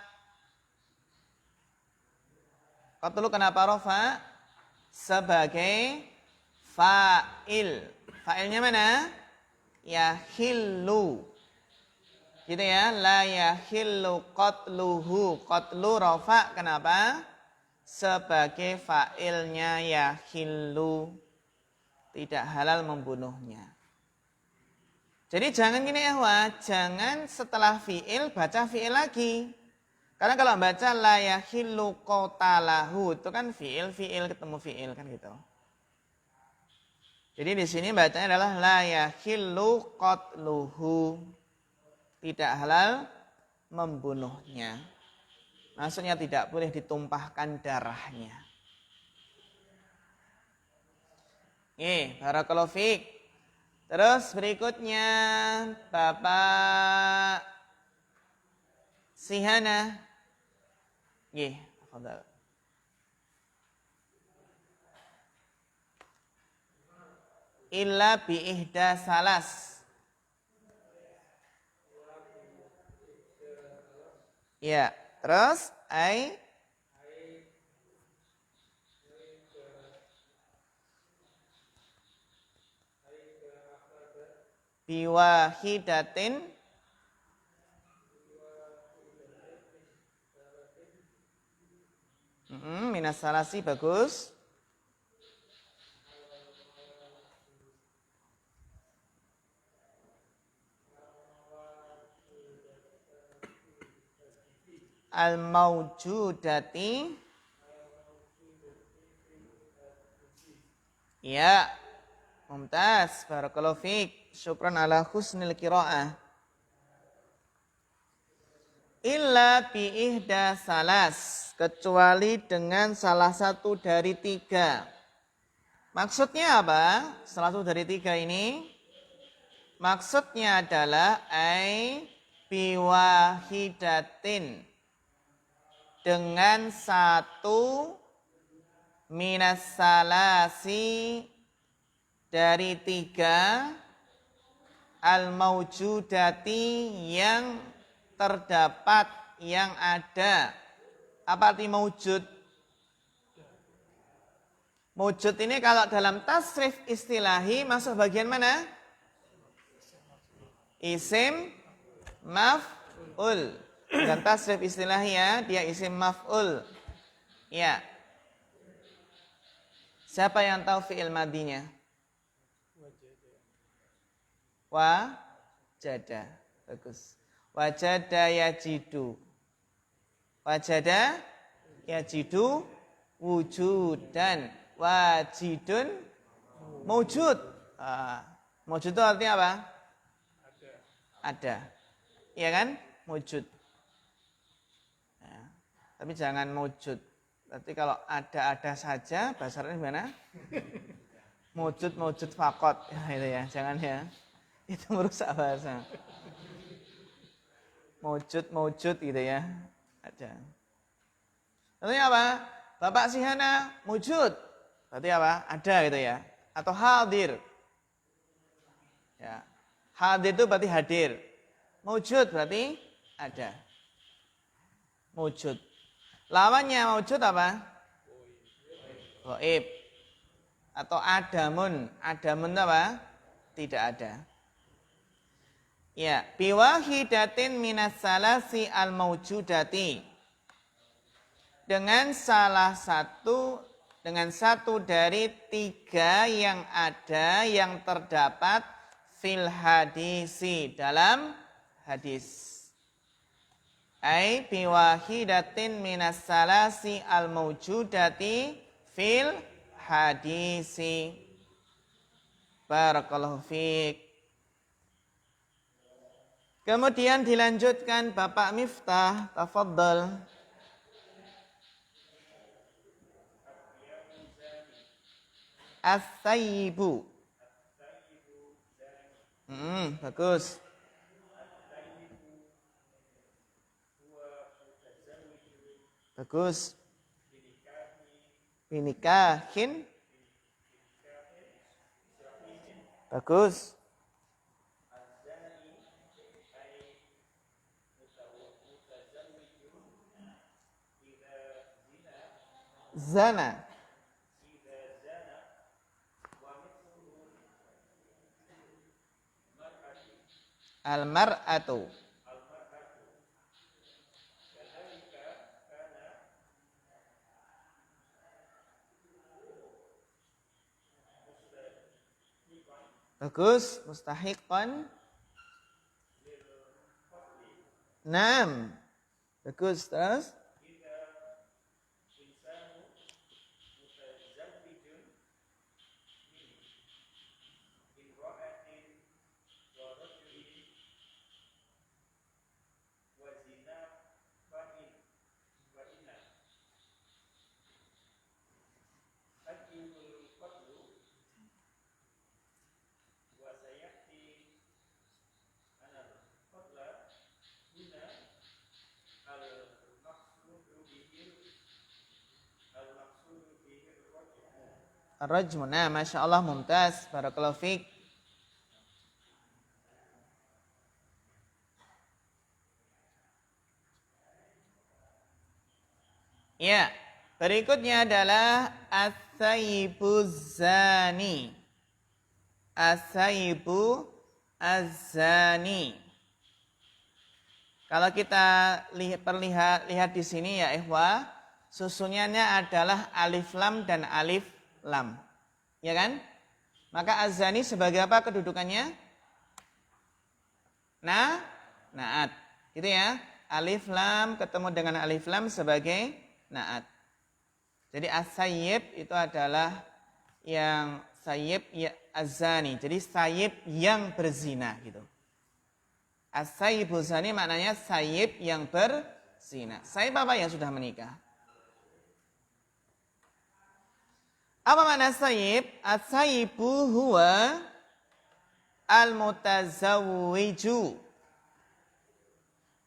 Qatlu kenapa rofa? Sebagai fa'il. Fa'ilnya mana? Yahillu. Gitu ya, la yahillu qatluhu. Qatlu rofa kenapa? Sebagai fa'ilnya yahillu. Tidak halal membunuhnya. Jadi jangan gini ya, jangan setelah fi'il baca fi'il lagi. Karena kalau baca la yahillu qatalahu itu kan fi'il ketemu fi'il kan gitu. Jadi di sini bacanya adalah la yahillu qatluhu. Tidak halal membunuhnya. Maksudnya tidak boleh ditumpahkan darahnya. Barakallahu fiik. Terus berikutnya Bapak Sihana. Tafadhal. Illa bi ihda salas. Ya, terus ai biwahidatin minas salasi bagus. Al-mawjudati. Ya, mumtaz, barakallahu fiik. Syukran ala husnil qiraah. Illa bi ihda salas, kecuali dengan salah satu dari tiga. Maksudnya apa? Salah satu dari tiga ini maksudnya adalah ai biwahidatin, dengan satu minas salasi dari tiga al-mawjudati yang terdapat, yang ada. Apa arti mawjud? Mawjud ini kalau dalam tasrif istilahi masuk bagian mana? Isim maf'ul. Dan tasrif istilahi ya, dia isim maf'ul. Ya. Siapa yang tahu fi'il madinya? Wajada. Bagus. Wajada yajidu. Wajada yajidu wujudan. Wajidun mawjud. Mawjud itu artinya apa? Ada. Iya kan? Mawjud. tapi jangan mujud. Berarti kalau ada saja, bahasa Arabnya gimana? Mujud fakot. Ya, itu ya, jangan ya. Itu merusak bahasa. Mujud gitu ya. Ada. Contohnya apa? Bapak Sihana mujud. Berarti apa? Ada gitu ya. Atau hadir. Ya. Hadir itu berarti hadir. Mujud berarti ada. Mujud. Lawannya mujud apa? Ghaib. Atau adamun. Adamun itu apa? Tidak ada. Ya, biwahidatin minas salasi al-maujudati. Dengan satu dari 3 yang ada yang terdapat fil hadisi dalam hadis. Ai biwahidatin minas salasi al-maujudati fil hadisi. Barakallahu fiik. Kemudian dilanjutkan Bapak Miftah, tafadhal. As-sayyibu. Bagus. Bagus. Binikahin. Bagus. Zana. Al-mar'atu. Bagus, mustahiqan. Naam. Bagus, terus. Ar-rajmu. Nah, Masya Allah, mumtaz. Barakallahu fiik. Ya, berikutnya adalah as-sayyibu zani. As-sayyibu az-zani. Kalau kita lihat di sini ya ikhwah, susunannya adalah alif lam dan alif lam. Ya kan? Maka az-zani sebagai apa kedudukannya? Naat. Gitu ya. Alif lam ketemu dengan alif lam sebagai naat. Jadi as-sayyib itu adalah yang sayyib ya az-zani. Jadi sayyib yang berzina gitu. As-sayyibu zani maknanya sayyib yang berzina. Sayyib apa yang sudah menikah? Apa makna sayyib? As-sayyibu huwa al-mutazawwiju.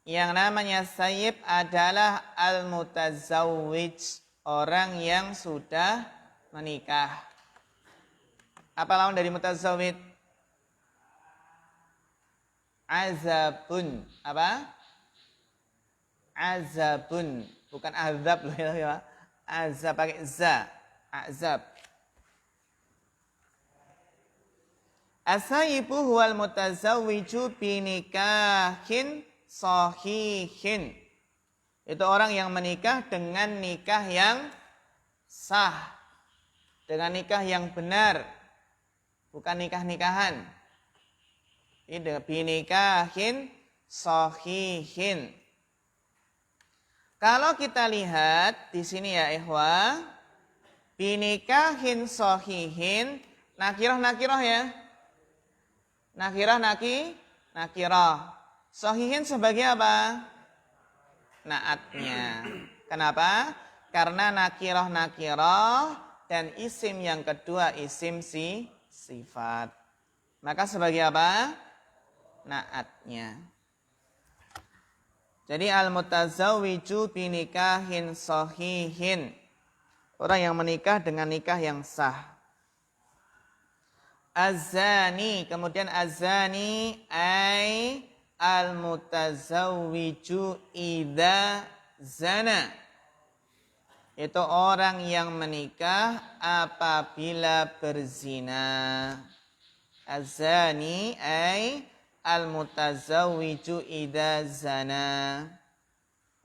Yang namanya sayyib adalah al-mutazawwij, orang yang sudah menikah. Apa lawan dari mutazawwij? Azabun. Apa? Azabun. Bukan azab loh ya. Azab pakai za. Azab. As-sayyibu huwal mutazawwiju binikahin sahihin. Itu orang yang menikah dengan nikah yang sah. Dengan nikah yang benar. Bukan nikah-nikahan. Ini binikahin sahihin. Kalau kita lihat di sini ya ikhwah, binikahin sahihin, nakirah ya. Nakirah. Sahihin sebagai apa? Naatnya. Kenapa? Karena nakirah dan isim yang kedua isim sifat. Maka sebagai apa? Naatnya. Jadi al-mutazawwiju binikahin sahihin. Orang yang menikah dengan nikah yang sah. Az-zani, kemudian az-zani ay al-mutazawwiju idza zana. Itu orang yang menikah apabila berzina. Az-zani ay al-mutazawwiju idza zana.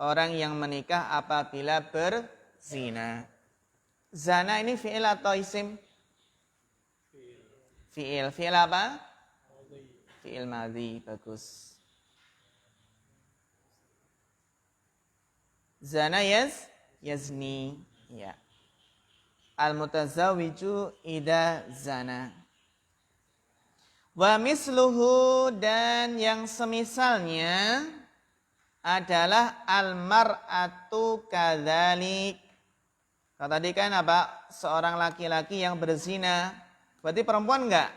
Orang yang menikah apabila berzina. Zana ini fi'il atau isim? Fi'il. Fi'il apa? Fi'il madhi. Bagus. Zana yazni. Ya. Al-mutazawwiju idza zana. Wa misluhu, dan yang semisalnya adalah al-mar'atu kadzalik. Kalau tadi kan apa? Seorang laki-laki yang berzina. Berarti perempuan enggak?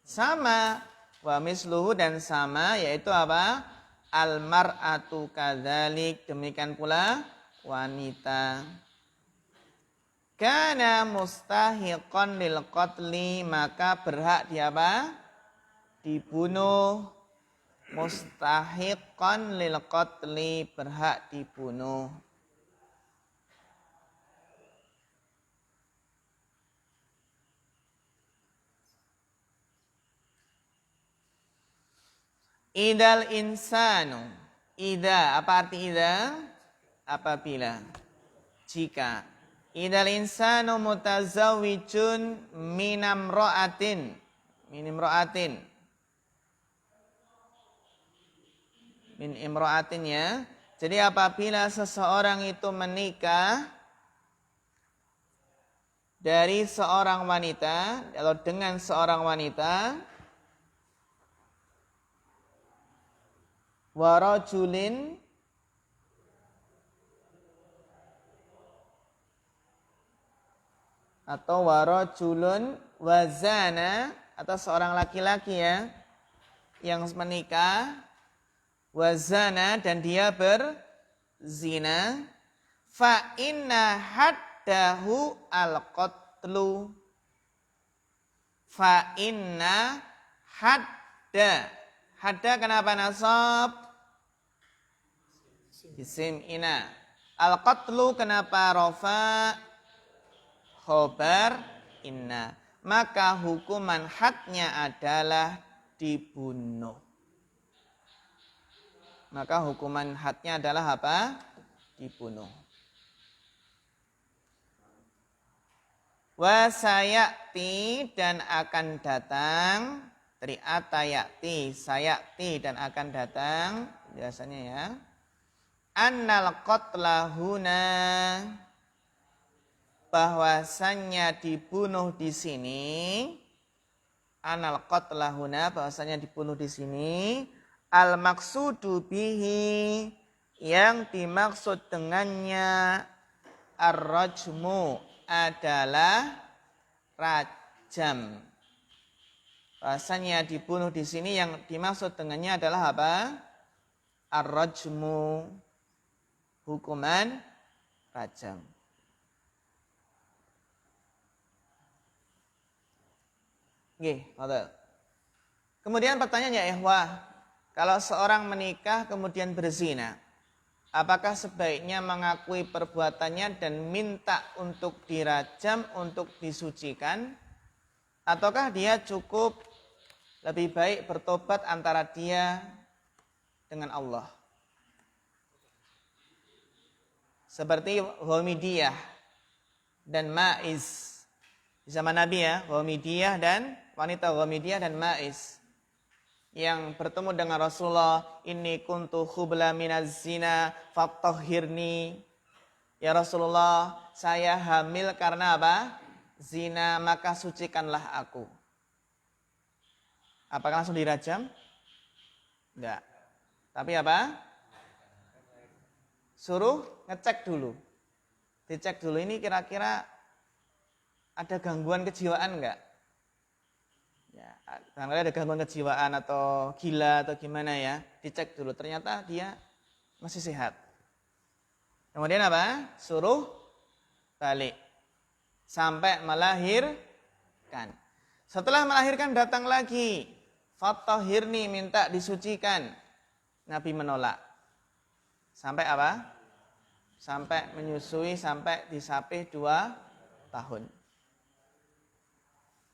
Sama. Wa misluhu, dan sama, yaitu apa? Al-mar'atu kadzalik. Demikian pula wanita. Kana mustahiqan lil qatli, maka berhak dia apa? Dibunuh. Mustahiqan lil qatli, berhak dibunuh. Idal insanu. Ida, apa arti ida? Apabila. Jika. Idal insanu mutazawwijun minamra'atin. Minimra'atin. Min imra'atin ya. Jadi apabila seseorang itu menikah dari seorang wanita atau dengan seorang wanita, warajulin atau warajulun wazana, atau seorang laki-laki ya yang menikah, wazana, dan dia berzina, fa inna haddahu al-qatlu. Fa inna hadda. Hadda kenapa nasab? Isim ina. Al-qatlu kenapa rofa? Khobar inna. Maka hukuman hadnya adalah dibunuh. Maka hukuman hadnya adalah apa? Dibunuh. Wa sayati, dan akan datang. Dari atayati, sayati, dan akan datang. Biasanya ya. Annal qatla huna, bahwasannya dibunuh di sini. Annal qatla huna, bahwasannya dibunuh di sini. Al maksudu bihi, yang dimaksud dengannya ar-rajmu adalah rajam. Bahasanya dibunuh di sini yang dimaksud dengannya adalah apa? Ar-rajmu, hukuman rajam. Oke, kemudian pertanyaannya, kalau seorang menikah kemudian berzina, apakah sebaiknya mengakui perbuatannya dan minta untuk dirajam, untuk disucikan, ataukah dia cukup lebih baik bertobat antara dia dengan Allah? Seperti Ghamidiyah dan Ma'iz. Di zaman Nabi ya, Ghamidiyah dan wanita Ghamidiyah dan Ma'iz yang bertemu dengan Rasulullah, inni kuntu khubla minaz zina fattahhirni. Ya Rasulullah, saya hamil karena apa? Zina, maka sucikanlah aku. Apakah langsung dirajam? Enggak. Tapi apa? suruh ngecek dulu. Dicek dulu ini kira-kira ada gangguan kejiwaan enggak? Ya, barangkali ada gangguan kejiwaan atau gila atau gimana ya, dicek dulu. Ternyata dia masih sehat. Kemudian apa? Suruh balik sampai melahirkan. Setelah melahirkan datang lagi, fatahhirni, minta disucikan. Nabi menolak. Sampai apa? Sampai menyusui, sampai disapih 2 tahun.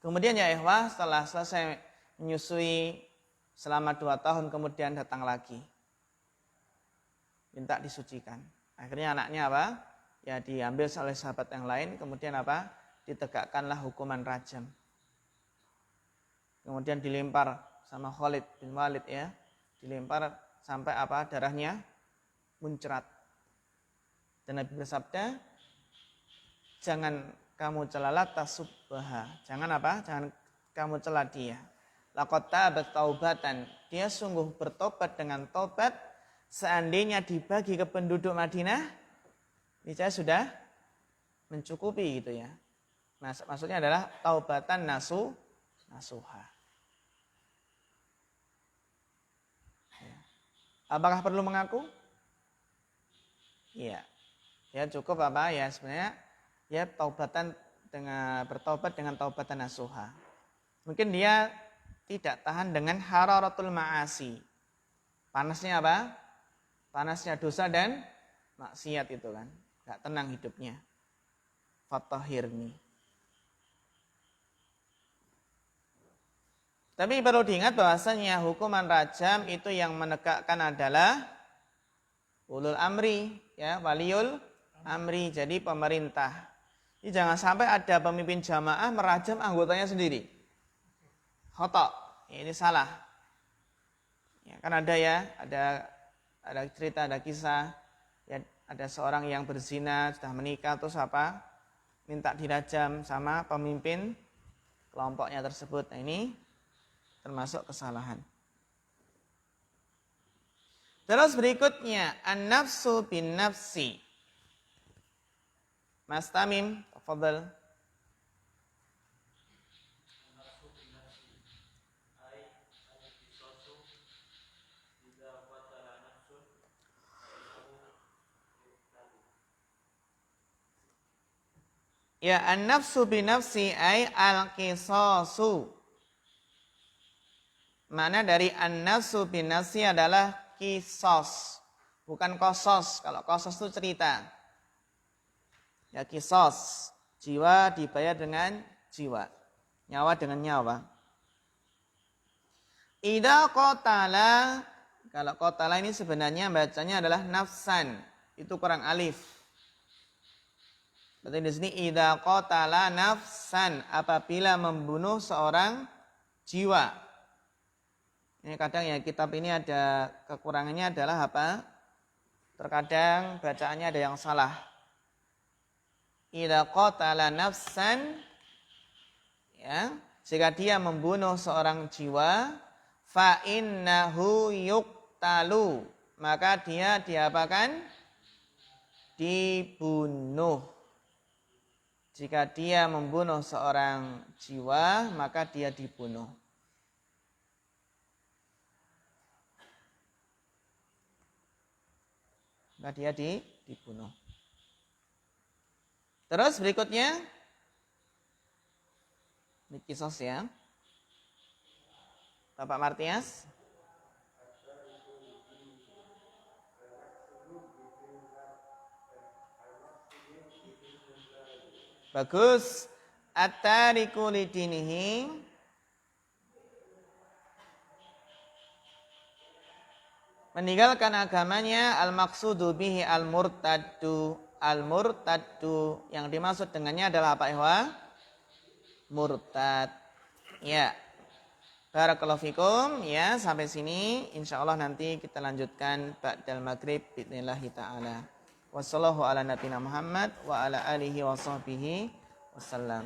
Kemudian ya ikhwah, setelah selesai menyusui selama 2 tahun, kemudian datang lagi. Minta disucikan. Akhirnya anaknya apa? Ya diambil oleh sahabat yang lain, kemudian apa? Ditegakkanlah hukuman rajam. Kemudian dilempar sama Khalid bin Walid ya. Dilempar sampai apa? Darahnya muncrat. Dan Nabi bersabda, jangan kamu cela tasubbaha. Jangan apa? Jangan kamu cela dia. Laqad tabat taubatan. Dia sungguh bertobat dengan tobat. Seandainya dibagi ke penduduk Madinah, niscaya sudah mencukupi gitu ya. Nah, maksudnya adalah taubatan nasuha. Ya. Apakah perlu mengaku? Iya. Ya cukup apa ya sebenarnya ya bertobat dengan taubatan nasuha. Mungkin dia tidak tahan dengan hararatul ma'asi. Panasnya apa? Panasnya dosa dan maksiat itu kan. Enggak tenang hidupnya. Fatahhirni. Tapi perlu diingat bahwasanya hukuman rajam itu yang menegakkan adalah ulul amri, ya, waliul amri, jadi pemerintah. Jadi jangan sampai ada pemimpin jamaah merajam anggotanya sendiri. Khata', ini salah. Ya, kan ada ya, ada cerita, ada kisah, ya, ada seorang yang berzina, sudah menikah, terus apa? Minta dirajam sama pemimpin kelompoknya tersebut. Nah, ini termasuk kesalahan. Terus berikutnya, an-nafsu bin nafsi. Mas Tamim, tafadhal. Ya, an-nafsu bin nafsi ay al-qisasu. Makna dari an-nafsu bin nafsi adalah kisos, bukan kosos. Kalau kosos itu cerita. Ya kisos, jiwa dibayar dengan jiwa, nyawa dengan nyawa. Idza qatala, kalau qatala ini sebenarnya bacanya adalah nafsan, itu kurang alif. Berarti di sini idza qatala nafsan, apabila membunuh seorang jiwa. Ini kadang ya kitab ini ada kekurangannya adalah apa? Terkadang bacaannya ada yang salah. Idza qatala nafsan, ya, jika dia membunuh seorang jiwa, fa innahu yuqtalu, maka dia diapakan? Dibunuh. Jika dia membunuh seorang jiwa, maka dia dibunuh. Maka dia dibunuh. Terus berikutnya, ini kisos ya. Bapak Martias. Bagus. At-tariku lidinihi. Meninggalkan agamanya, al-maqsudu bihi al-murtaddu. Al-murtaddu, yang dimaksud dengannya adalah apa ihwa? Murtad. Ya. Barakallahu fikum. Ya, sampai sini insyaallah nanti kita lanjutkan ba'dal maghrib biidznillah taala. Wassallallahu ala nabiyina Muhammad wa ala alihi wa sahbihi wasallam.